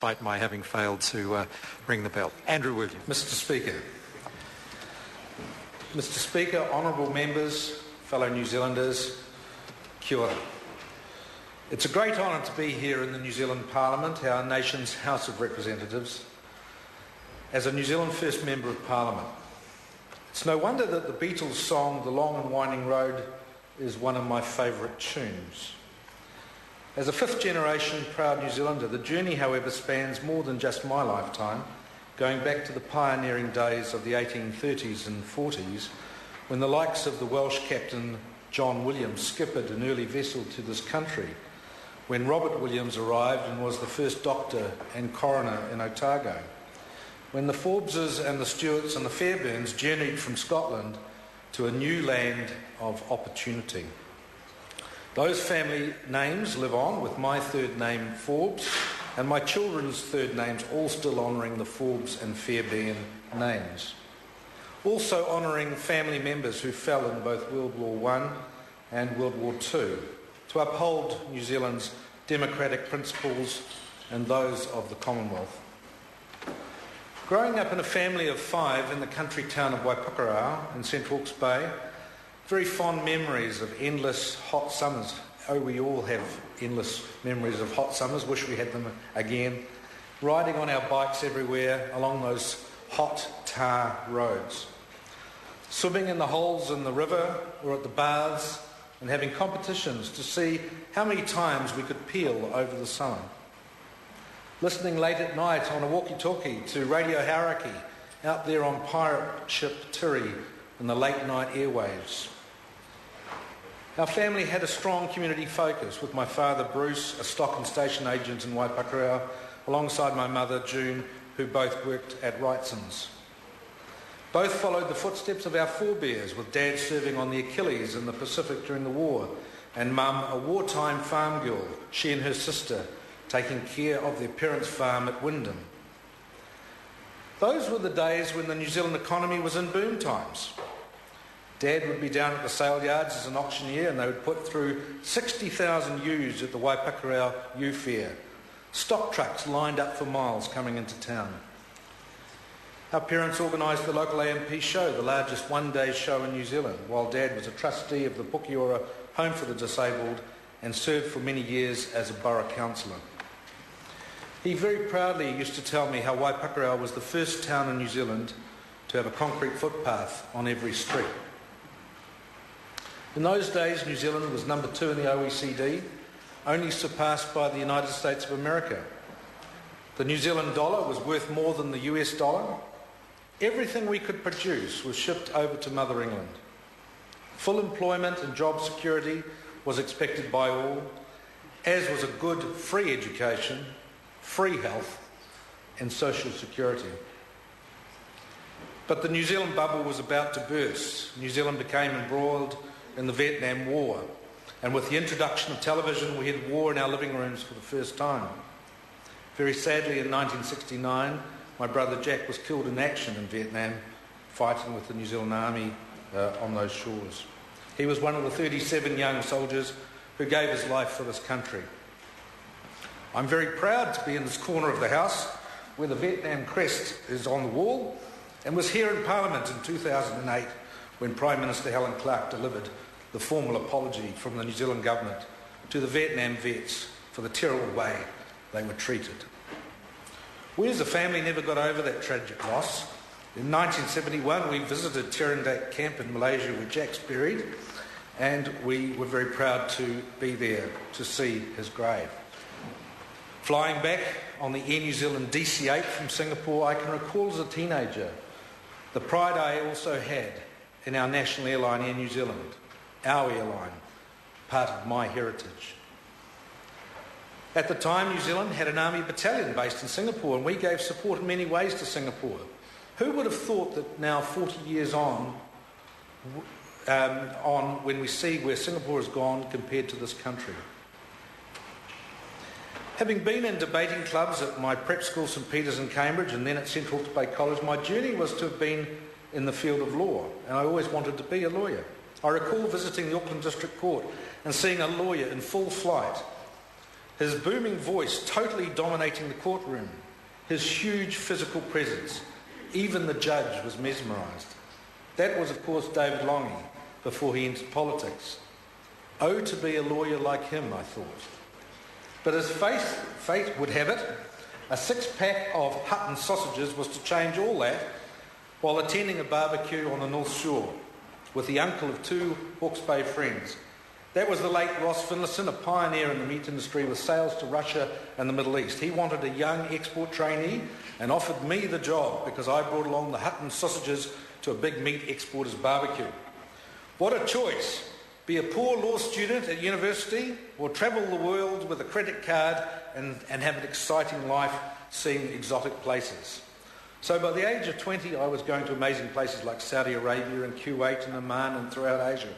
despite my having failed to ring the bell. Andrew Williams. Mr Speaker, honourable members, fellow New Zealanders, kia ora. It's a great honour to be here in the New Zealand Parliament, our nation's House of Representatives, as a New Zealand First Member of Parliament. It's no wonder that the Beatles' song The Long and Winding Road is one of my favourite tunes. As a fifth-generation proud New Zealander, the journey, however, spans more than just my lifetime, going back to the pioneering days of the 1830s and 40s, when the likes of the Welsh captain John Williams skippered an early vessel to this country, when Robert Williams arrived and was the first doctor and coroner in Otago, when the Forbeses and the Stuarts and the Fairbairns journeyed from Scotland to a new land of opportunity. Those family names live on, with my third name Forbes and my children's third names all still honouring the Forbes and Fairbairn names. Also honouring family members who fell in both World War I and World War II to uphold New Zealand's democratic principles and those of the Commonwealth. Growing up in a family of 5 in the country town of Waipukurau in Central Hawke's Bay, very fond memories of endless hot summers. Oh, we all have endless memories of hot summers, wish we had them again. Riding on our bikes everywhere along those hot tar roads. Swimming in the holes in the river or at the baths and having competitions to see how many times we could peel over the summer. Listening late at night on a walkie-talkie to Radio Hauraki out there on pirate ship Tiri in the late night airwaves. Our family had a strong community focus, with my father Bruce, a stock and station agent in Waipukurau, alongside my mother June, who both worked at Wrightson's. Both followed the footsteps of our forebears, with Dad serving on the Achilles in the Pacific during the war, and Mum, a wartime farm girl, she and her sister, taking care of their parents' farm at Wyndham. Those were the days when the New Zealand economy was in boom times. Dad would be down at the sale yards as an auctioneer, and they would put through 60,000 ewes at the Waipukurau Ewe Fair. Stock trucks lined up for miles coming into town. Our parents organised the local AMP show, the largest one-day show in New Zealand, while Dad was a trustee of the Pukiora Home for the Disabled and served for many years as a borough councillor. He very proudly used to tell me how Waipukurau was the first town in New Zealand to have a concrete footpath on every street. In those days, New Zealand was number 2 in the OECD, only surpassed by the United States of America. The New Zealand dollar was worth more than the US dollar. Everything we could produce was shipped over to Mother England. Full employment and job security was expected by all, as was a good free education, free health and social security. But the New Zealand bubble was about to burst. New Zealand became embroiled in the Vietnam War, and with the introduction of television we had war in our living rooms for the first time. Very sadly, in 1969 my brother Jack was killed in action in Vietnam, fighting with the New Zealand Army on those shores. He was one of the 37 young soldiers who gave his life for this country. I'm very proud to be in this corner of the House where the Vietnam crest is on the wall, and was here in Parliament in 2008 when Prime Minister Helen Clark delivered the formal apology from the New Zealand Government to the Vietnam vets for the terrible way they were treated. We as a family never got over that tragic loss. In 1971 we visited Terendak Camp in Malaysia where Jack's buried, and we were very proud to be there to see his grave. Flying back on the Air New Zealand DC-8 from Singapore, I can recall as a teenager the pride I also had in our national airline, Air New Zealand, our airline, part of my heritage. At the time, New Zealand had an army battalion based in Singapore, and we gave support in many ways to Singapore. Who would have thought that now, 40 years on when we see where Singapore has gone compared to this country? Having been in debating clubs at my prep school St Peter's in Cambridge and then at Central Hawke's Bay College, my journey was to have been in the field of law, and I always wanted to be a lawyer. I recall visiting the Auckland District Court and seeing a lawyer in full flight his booming voice totally dominating the courtroom, his huge physical presence. Even the judge was mesmerised. That was, of course, David Longy before he entered politics. Oh, to be a lawyer like him, I thought. But as fate would have it, a six-pack of Hutton sausages was to change all that while attending a barbecue on the North Shore with the uncle of two Hawke's Bay friends. That was the late Ross Finlayson, a pioneer in the meat industry with sales to Russia and the Middle East. He wanted a young export trainee and offered me the job because I brought along the Hutton sausages to a big meat exporter's barbecue. What a choice! Be a poor law student at university or travel the world with a credit card and have an exciting life seeing exotic places. So by the age of 20, I was going to amazing places like Saudi Arabia and Kuwait and Oman and throughout Asia.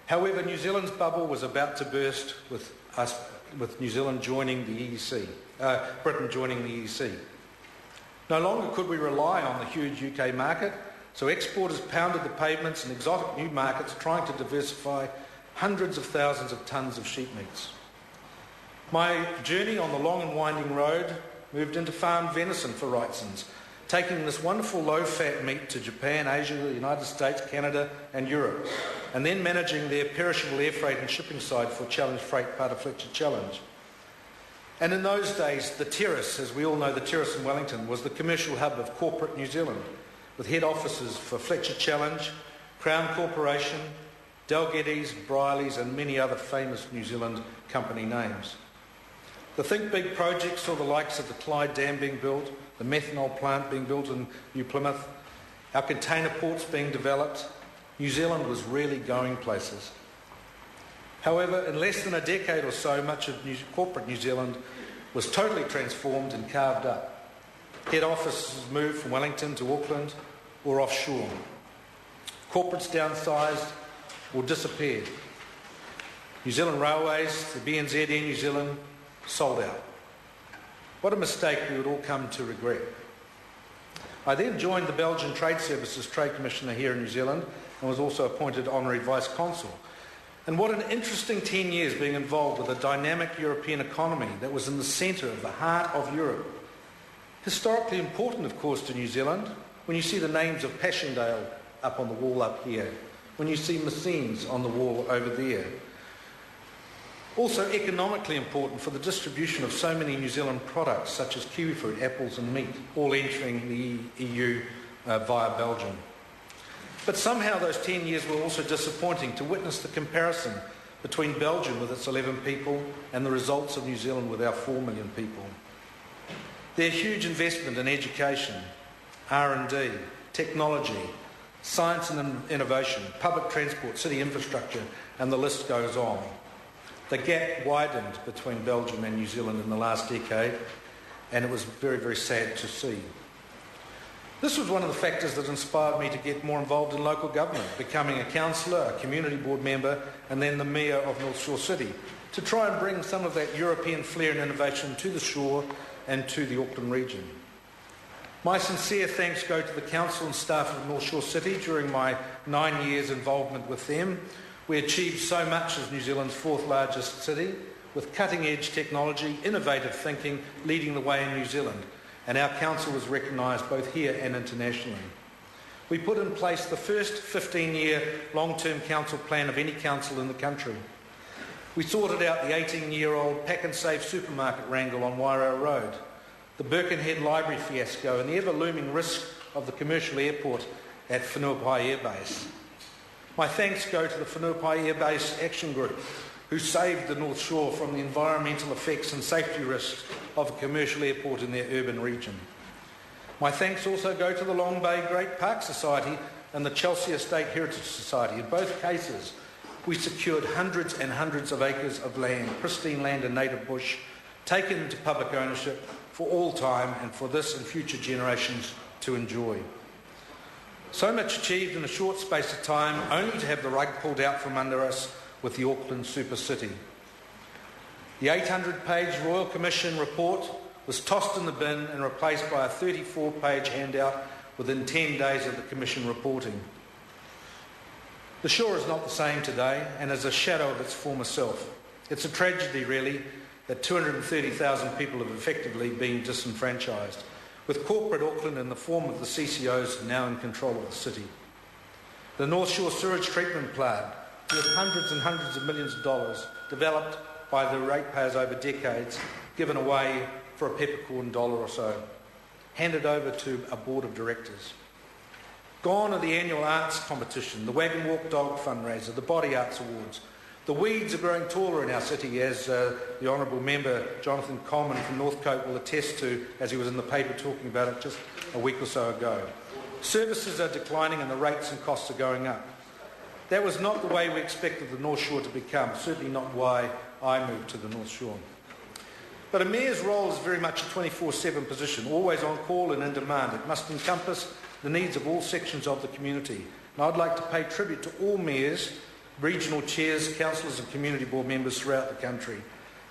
However, New Zealand's bubble was about to burst with New Zealand joining the EEC, Britain joining the EEC. No longer could we rely on the huge UK market, so exporters pounded the pavements in exotic new markets trying to diversify hundreds of thousands of tonnes of sheep meats. My journey on the long and winding road moved into farmed venison for Wrightsons, taking this wonderful low-fat meat to Japan, Asia, the United States, Canada and Europe, and then managing their perishable air freight and shipping side for Challenge Freight, part of Fletcher Challenge. And in those days, the Terrace, as we all know, the Terrace in Wellington, was the commercial hub of corporate New Zealand, with head offices for Fletcher Challenge, Crown Corporation, Dalgettys, Briley's and many other famous New Zealand company names. The Think Big project saw the likes of the Clyde Dam being built, the methanol plant being built in New Plymouth, our container ports being developed. New Zealand was really going places. However, in less than a decade or so, much of corporate New Zealand was totally transformed and carved up. Head offices moved from Wellington to Auckland or offshore. Corporates downsized or disappeared. New Zealand Railways, the BNZ Air New Zealand, sold out. What a mistake we would all come to regret. I then joined the Belgian Trade Services Trade Commissioner here in New Zealand and was also appointed Honorary Vice Consul. And what an interesting 10 years being involved with a dynamic European economy that was in the centre of the heart of Europe. Historically important, of course, to New Zealand, when you see the names of Passchendaele up on the wall up here, when you see Messines on the wall over there. Also economically important for the distribution of so many New Zealand products such as kiwi fruit, apples and meat, all entering the EU via Belgium. But somehow those 10 years were also disappointing to witness the comparison between Belgium with its 11 people and the results of New Zealand with our 4 million people. Their huge investment in education, R&D, technology, science and innovation, public transport, city infrastructure, and the list goes on. The gap widened between Belgium and New Zealand in the last decade, and it was very, very sad to see. This was one of the factors that inspired me to get more involved in local government, becoming a councillor, a community board member, and then the mayor of North Shore City, to try and bring some of that European flair and innovation to the shore and to the Auckland region. My sincere thanks go to the council and staff of North Shore City during my 9 years' involvement with them. We achieved so much as New Zealand's 4th largest city, with cutting-edge technology, innovative thinking leading the way in New Zealand, and our council was recognised both here and internationally. We put in place the first 15-year long-term council plan of any council in the country. We sorted out the 18-year-old pack and save supermarket wrangle on Wairau Road, the Birkenhead Library fiasco and the ever-looming risk of the commercial airport at Whenuapai Air Base. My thanks go to the Whenuapai Air Base Action Group, who saved the North Shore from the environmental effects and safety risks of a commercial airport in their urban region. My thanks also go to the Long Bay Great Park Society and the Chelsea Estate Heritage Society. In both cases, we secured hundreds and hundreds of acres of land, pristine land and native bush, taken into public ownership for all time and for this and future generations to enjoy. So much achieved in a short space of time, only to have the rug pulled out from under us with the Auckland Super City. The 800-page Royal Commission report was tossed in the bin and replaced by a 34-page handout within 10 days of the Commission reporting. The shore is not the same today and is a shadow of its former self. It's a tragedy, really, that 230,000 people have effectively been disenfranchised, with corporate Auckland in the form of the CCOs now in control of the city. The North Shore sewage treatment plant, with hundreds and hundreds of millions of dollars developed by the ratepayers over decades, given away for a peppercorn dollar or so, handed over to a board of directors. Gone are the annual arts competition, the Wagon Walk Dog fundraiser, the Body Arts Awards. The weeds are growing taller in our city, as the Honourable Member Jonathan Coleman from Northcote will attest to, as he was in the paper talking about it just a week or so ago. Services are declining and the rates and costs are going up. That was not the way we expected the North Shore to become, certainly not why I moved to the North Shore. But a mayor's role is very much a 24/7 position, always on call and in demand. It must encompass the needs of all sections of the community. And I'd like to pay tribute to all mayors, regional chairs, councillors and community board members throughout the country.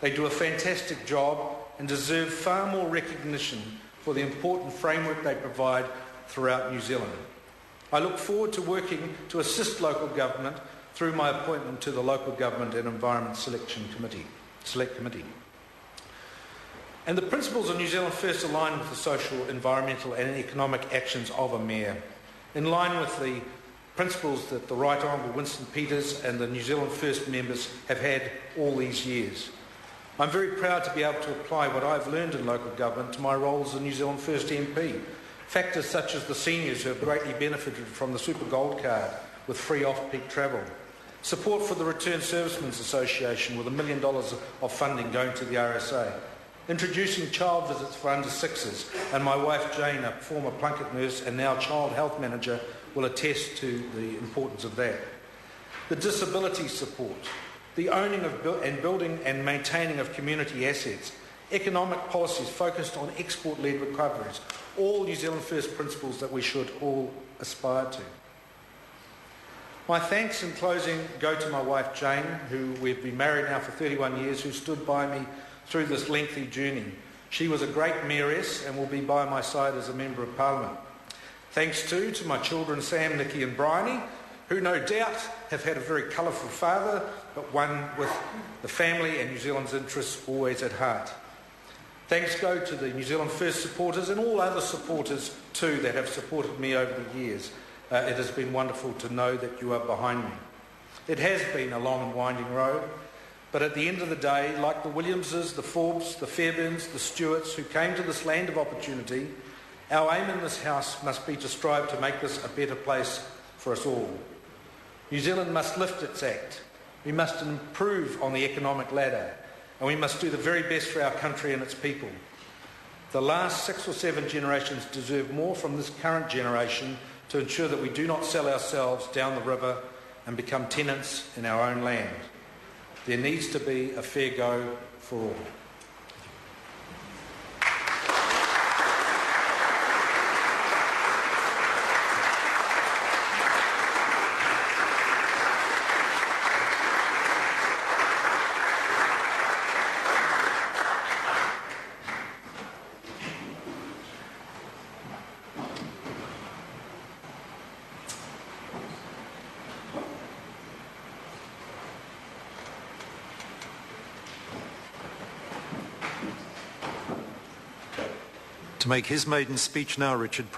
They do a fantastic job and deserve far more recognition for the important framework they provide throughout New Zealand. I look forward to working to assist local government through my appointment to the Local Government and Environment Select Committee. And the principles of New Zealand First align with the social, environmental and economic actions of a mayor, in line with the principles that the Right Honourable Winston Peters and the New Zealand First members have had all these years. I'm very proud to be able to apply what I've learned in local government to my role as a New Zealand First MP. Factors such as the seniors who have greatly benefited from the Super Gold Card with free off-peak travel, support for the Returned Servicemen's Association with $1 million of funding going to the RSA, introducing child visits for under sixes, and my wife Jane, a former Plunket nurse and now child health manager, will attest to the importance of that. The disability support, the owning of and building and maintaining of community assets, economic policies focused on export-led recoveries, all New Zealand First principles that we should all aspire to. My thanks in closing go to my wife Jane, who we've been married now for 31 years, who stood by me through this lengthy journey. She was a great mayoress and will be by my side as a Member of Parliament. Thanks too to my children Sam, Nikki and Bryony, who no doubt have had a very colourful father, but one with the family and New Zealand's interests always at heart. Thanks go to the New Zealand First supporters and all other supporters too that have supported me over the years. It has been wonderful to know that you are behind me. It has been a long and winding road, but at the end of the day, like the Williamses, the Forbes, the Fairbairns, the Stewarts who came to this land of opportunity, our aim in this House must be to strive to make this a better place for us all. New Zealand must lift its act. We must improve on the economic ladder, and we must do the very best for our country and its people. The last 6 or 7 generations deserve more from this current generation to ensure that we do not sell ourselves down the river and become tenants in our own land. There needs to be a fair go for all. To make his maiden speech now, Richard